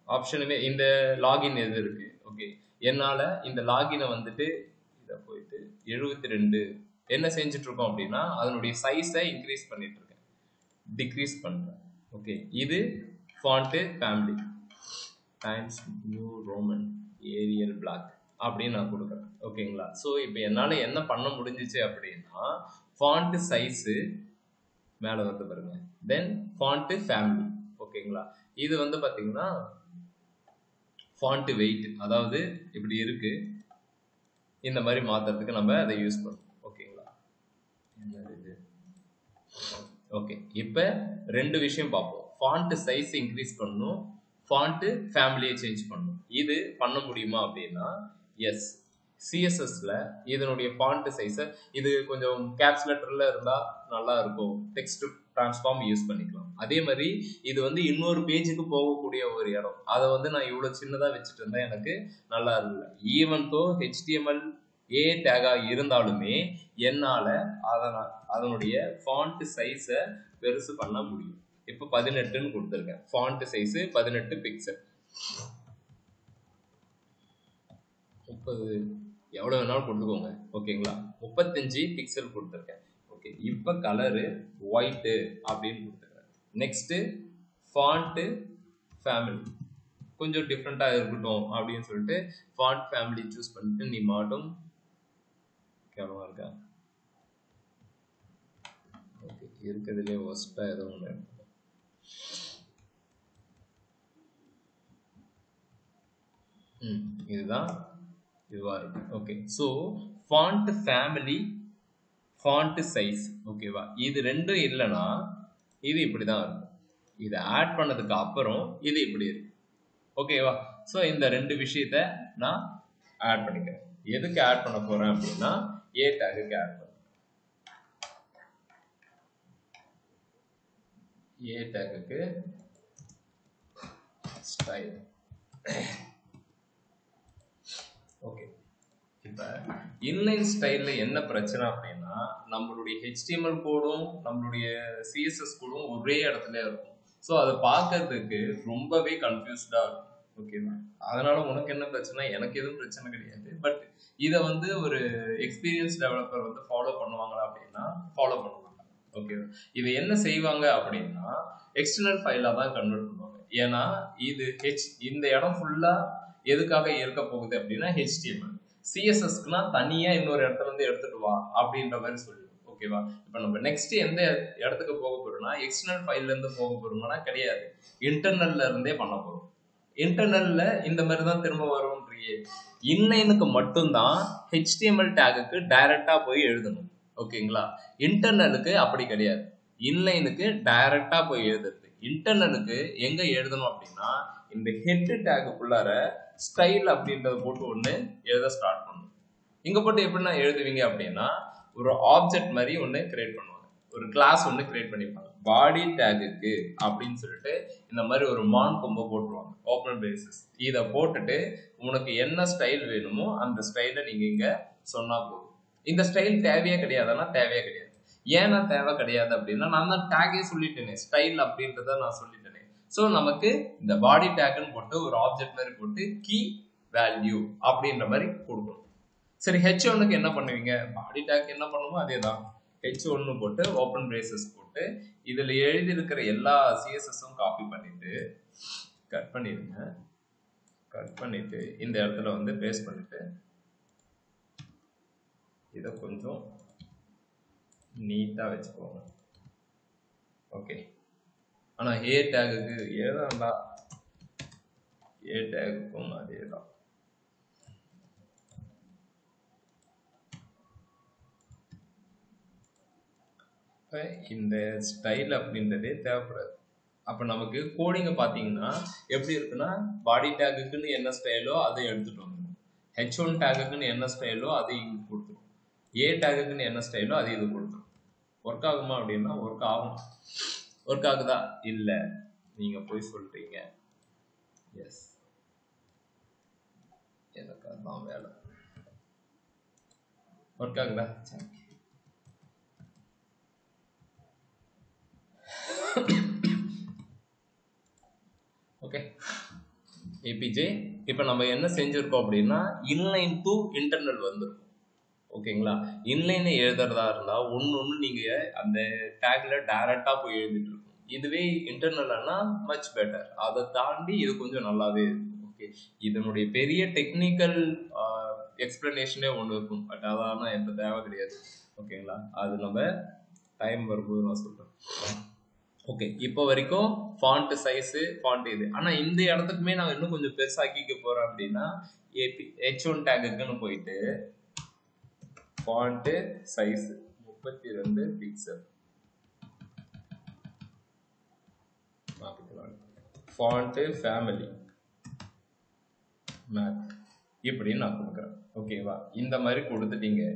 Speaker 1: ஆப்ஷனுமே இந்த லாகின் எது இருக்கு ஓகே என்னால் இந்த லாகினை வந்துட்டு இதை போயிட்டு 72 என்ன செஞ்சுட்டு இருக்கோம் அப்படின்னா அதனுடைய சைஸை இன்க்ரீஸ் பண்ணிட்டு இருக்கேன் டிக்ரீஸ் பண்ணுறேன் ஓகே இது font family Times New Roman Arial Black அப்படின்னு நான் கொடுக்குறேன் ஓகேங்களா. ஸோ இப்போ என்னால் என்ன பண்ண முடிஞ்சிச்சு அப்படின்னா ஃபாண்ட்டு சைஸு மேலே வந்து பாருங்க தென் ஃபாண்ட்டு ஃபேமிலி ஓகேங்களா. இது வந்து பார்த்தீங்கன்னா ஃபாண்ட் வெயிட் அதாவது இப்படி இருக்கு இந்த மாதிரி மாத்துறதுக்கு நம்ம அதை யூஸ் பண்ணுவோம் ஓகேங்களா. ஓகே இப்போ ரெண்டு விஷயம் பார்ப்போம். ஃபாண்ட் சைஸ் இன்க்ரீஸ் பண்ணணும், ஃபாண்ட் ஃபேமிலியை சேஞ்ச் பண்ணணும். இது பண்ண முடியுமா அப்படின்னா எஸ். சிஎஸ்எஸ்ல இதனுடைய ஃபாண்ட் சைஸை இது கொஞ்சம் கேப்ஸ் லெட்டர்ல இருந்தா நல்லா இருக்கும், டெக்ஸ்ட் டிரான்ஸ்ஃபார்ம் யூஸ் பண்ணிக்கலாம். அதே மாதிரி இது வந்து இன்னொரு பேஜுக்கு போகக்கூடிய ஒரு இடம், அதை வந்து நான் இவ்வளோ சின்னதாக வச்சுட்டு இருந்தேன் எனக்கு நல்லா இல்லை. ஈவன் தோ HTML ஏ டேகாக இருந்தாலுமே என்னால் அதனுடைய ஃபாண்ட் சைஸை பெருசு பண்ண முடியும். இப்போ 18ன்னு கொடுத்துருக்கேன், ஃபாண்ட் சைஸு 18 பிக்சல். 30 எவ்வளோ வேணாலும் கொடுத்துக்கோங்க ஓகேங்களா. 35 பிக்சல் கொடுத்துருக்கேன் ஓகே. இப்போ கலரு ஒயிட்டு அப்படின்னு கொடுத்துருக்கேன். நெக்ஸ்ட்டு ஃபாண்ட்டு ஃபேமிலி கொஞ்சம் டிஃப்ரெண்ட்டாக இருக்கட்டும் அப்படின்னு சொல்லிட்டு ஃபாண்ட் ஃபேமிலி சூஸ் பண்ணிட்டு நீ மாட்டும் கேவலமாக இருக்கா ஓகே. இருக்கிறதுலே ஒஸ்ட்டாக ஏதோ ஒன்று இதுதான் இதுவாக இருக்கு okay. So font family font size ஓகேவா, இது ரெண்டும் இல்லைன்னா இது இப்படி தான் இருக்கும். இதை ஆட் பண்ணதுக்கு அப்புறம் இது இப்படி இருக்கு ஓகேவா. ஸோ இந்த ரெண்டு விஷயத்த நான் ஆட் பண்ணிக்கிறேன். எதுக்கு ஆட் பண்ண போறேன் அப்படின்னா ஏ டேகுக்கு ஆட் பண்ண. ஏ டேகுக்கு ஸ்டைல் ஓகே. இப்போ இன்லைன் ஸ்டைலில் என்ன பிரச்சனை அப்படின்னா நம்மளுடைய HTML கோடும் நம்மளுடைய CSS கோடும் ஒரே இடத்துல இருக்கும். ஸோ அதை பார்க்கறதுக்கு ரொம்பவே கன்ஃபியூஸ்டாக இருக்கும் ஓகேவா. அதனால உனக்கு என்ன பிரச்சனை, எனக்கு எதுவும் பிரச்சனை கிடையாது. பட் இதை வந்து ஒரு எக்ஸ்பீரியன்ஸ் டெவலப்பர் வந்து ஃபாலோ பண்ணுவாங்களா அப்படின்னா ஃபாலோ பண்ணுவாங்க ஓகேவா. இதை என்ன செய்வாங்க அப்படின்னா எக்ஸ்டர்னல் ஃபைலாக தான் கன்வெர்ட் பண்ணுவாங்க. ஏன்னா இது இந்த இடம் ஃபுல்லாக எதுக்காக இருக்க போகுது அப்படின்னா HTML. CSSக்குனா தனியா இன்னொரு இடத்துல இருந்து எடுத்துட்டு வா அப்படின்ற மாதிரி சொல்லுவோம் ஓகேவா. இப்போ நம்ம நெக்ஸ்ட் எந்த இடத்துக்கு போக போறோம்னா எக்ஸ்டர்னல் ஃபைல்ல இருந்து போக போறோம்னா கிடையாது, இன்டர்னல்ல இருந்தே பண்ண போறோம். இன்டர்னல்ல இந்த மாதிரி தான் திரும்ப வரும்ன்றியே. இன்லைனுக்கு மட்டும்தான் HTML டேகுக்கு டைரக்டா போய் எழுதணும் ஓகேங்களா. இன்டர்னலுக்கு அப்படி கிடையாது, இன்லைனுக்கு டைரக்டா போய் எழுதுறது. இன்டர்னலுக்கு எங்க எழுதணும் அப்படின்னா இந்த ஹெட் டேகுக்குள்ளார ஸ்டைல் அப்படின்றத போட்டு ஒன்று எழுத ஸ்டார்ட் பண்ணணும். இங்கே போட்டு எப்படின்னா எழுதுவீங்க அப்படின்னா ஒரு ஆப்ஜெக்ட் மாதிரி ஒன்று கிரியேட் பண்ணுவாங்க, ஒரு கிளாஸ் ஒன்று கிரியேட் பண்ணிப்பாங்க. பாடி டேகுக்கு அப்படின்னு சொல்லிட்டு இந்த மாதிரி ஒரு மான் கொம்பை போட்டுருவாங்க ஓப்பன் பேசிஸ். இதை போட்டுட்டு உனக்கு என்ன ஸ்டைல் வேணுமோ அந்த ஸ்டைலை நீங்கள் இங்கே சொன்னால் போதும். இந்த ஸ்டைல் தேவையே கிடையாதுன்னா தேவையே கிடையாது. ஏன்னா தேவை கிடையாது அப்படின்னா நான் தான் டேகே சொல்லிட்டேனே, ஸ்டைல் அப்படின்றத நான் சொல்லிட்டேனே. ஸோ நமக்கு இந்த பாடி டேக்னு போட்டு ஒரு ஆப்ஜெக்ட் மாதிரி போட்டு கீ வேல்யூ அப்படின்ற மாதிரி கொடுக்கணும். சரி, H1க்கு என்ன பண்ணுவீங்க, பாடி டேக் என்ன பண்ணுமோ அதே தான். H1 போட்டு ஓப்பன் பிரேசஸ் போட்டு இதில் எழுதி இருக்கிற எல்லா CSSம் காப்பி பண்ணிட்டு கட் பண்ணிடுங்க. கட் பண்ணிட்டு இந்த இடத்துல வந்து பேஸ்ட் பண்ணிட்டு இதை கொஞ்சம் நீட்டாக வச்சுக்கோங்க ஓகே. ஆனால் ஏ டேகுக்கு ஏதாண்டா, ஏ டேகுக்கும் அதே தான். இந்த ஸ்டைல் அப்படின்றதே தேவைப்படாது. அப்போ நமக்கு கோடிங்கை பார்த்தீங்கன்னா எப்படி இருக்குன்னா பாடி டேகுக்குன்னு என்ன ஸ்டைலோ அதை எடுத்துட்டு வந்துடும், H1 டேகுக்குன்னு என்ன ஸ்டைலோ அதை இங்கே கொடுத்துரும், ஏ டேகுக்குன்னு என்ன ஸ்டைலோ அதை இது கொடுத்துரும். ஒர்க் ஆகுமா அப்படின்னா ஒர்க் ஆகும். ஒர்க் ஆகுதா, இல்லை நீங்க போய் சொல்றீங்க. எஸ், எனக்கு அதான் வேலை. ஒர்க் ஆகுதா, ஏபிஜே. இப்போ நம்ம என்ன செஞ்சிருக்கோம் அப்படின்னா இன்லைன் டு இன்டர்னல் வந்துருக்கும். ஓகேங்களா? இன்லைனை எழுதுறதா இருந்தா ஒன்று நீங்கள் அந்த டேக்ல டைரக்டாக போய் எழுதிட்டு இருக்கும். இதுவே இன்டர்னல்னா மச் பெட்டர். அதை தாண்டி இது கொஞ்சம் நல்லாவே இருக்கும். ஓகே, இதனுடைய பெரிய டெக்னிக்கல் எக்ஸ்பிளனேஷனே ஒன்று இருக்கும். பட் அதான் இப்போ தேவை கிடையாது. ஓகேங்களா? அது நம்ம டைம் வரும்போது நான் சொல்கிறேன். ஓகே, இப்போ வரைக்கும் ஃபாண்ட் சைஸு ஃபாண்ட் இது. ஆனால் இந்த இடத்துக்குமே நான் இன்னும் கொஞ்சம் பெருசாக்கிக்க போகிறேன் அப்படின்னா H1 டேக்குன்னு போயிட்டு font size 32 pixel font family மேக் இப்படின்னு நான் கொடுக்குறேன். ஓகேவா? இந்த மாதிரி கொடுத்துட்டு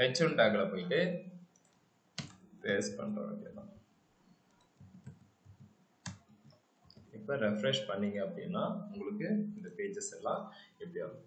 Speaker 1: H1 டேக்ல போயிட்டு பேஸ்ட் பண்ற வேண்டியதான். இப்போ ரெஃப்ரெஷ் பண்ணீங்க அப்படின்னா உங்களுக்கு இந்த பேஜஸ் எல்லாம் எப்படி ஆகும்?